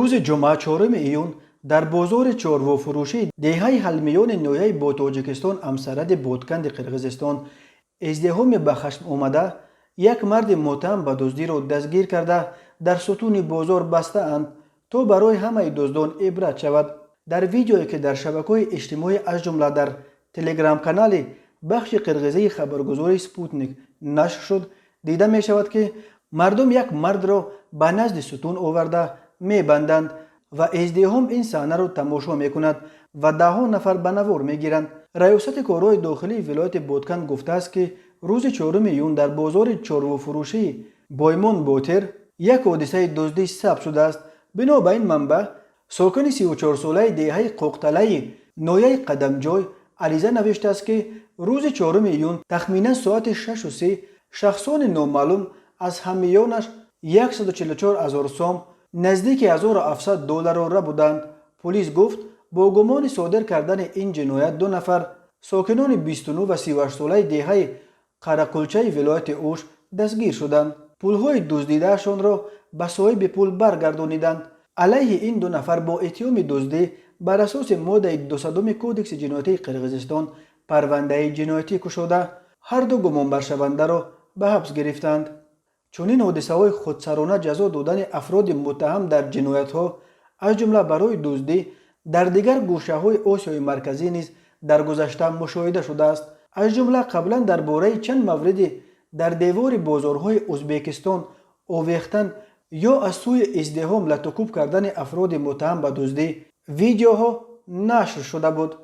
روز جمعه 4 ایون در بازار چارو فروشی دهه حلمیون نویای با تاجیکستان امسرد بودکند قرقیزستان ازدهام به خشم آمده یک مرد متهم به دزدی را دستگیر کرده در ستون بازار بسته اند تا برای همه دزدان عبرت شود. در ویدیویی که در شبکه‌های اجتماعی از جمله در تلگرام کانال بخش قرقیزی خبرگزاری سپوتنیک نشر شد دیده می شود که مردم یک مرد را به نزد ستون آورده می بندند و ازدهام این صحنه را تماشا می کند و ده ها نفر به نوار می گیرند. ریاست کارهای داخلی ولایت بودکن گفته است که روز 4 ایون در بازار چارو فروشی بایمون بوتر یک حادثه دزدی ثبت شده است. بنا به این منبع ساکن 34 ساله دهه قوقتله نویه قدمجای علیزه نوشته است که روز 4 ایون تخمینا ساعت 6:03 شخصان نامعلوم از همیانش 144,000 سوم نزدیک $1,700 را بودند. پلیس گفت با گمان صادر کردن این جنایت 2 نفر ساکنان 29 و 38 ساله دهه قرقلچه ولایت اوش دستگیر شدند. پولهای دزدیدهشان را به صاحب پول برگردانیدند. علیه این 2 نفر با اتهام دزدی بر اساس ماده 200 کودکس جنایتی قرقیزستان پرونده جنایتی گشوده هر دو گمانبر شونده را به حبس گرفتند. چنین حادثه‌های خودسرانه جزا دادن افراد متهم در جنایت‌ها از جمله برای دزدی در دیگر گوشه‌های آسیای مرکزی نیز در گذشته مشاهده شده است. از جمله قبلا درباره چند مورد در دیوار بازارهای ازبکستان آویختن یا از سوی ازدحام لطوکوب کردن افراد متهم به دزدی ویدیوها نشر شده بود.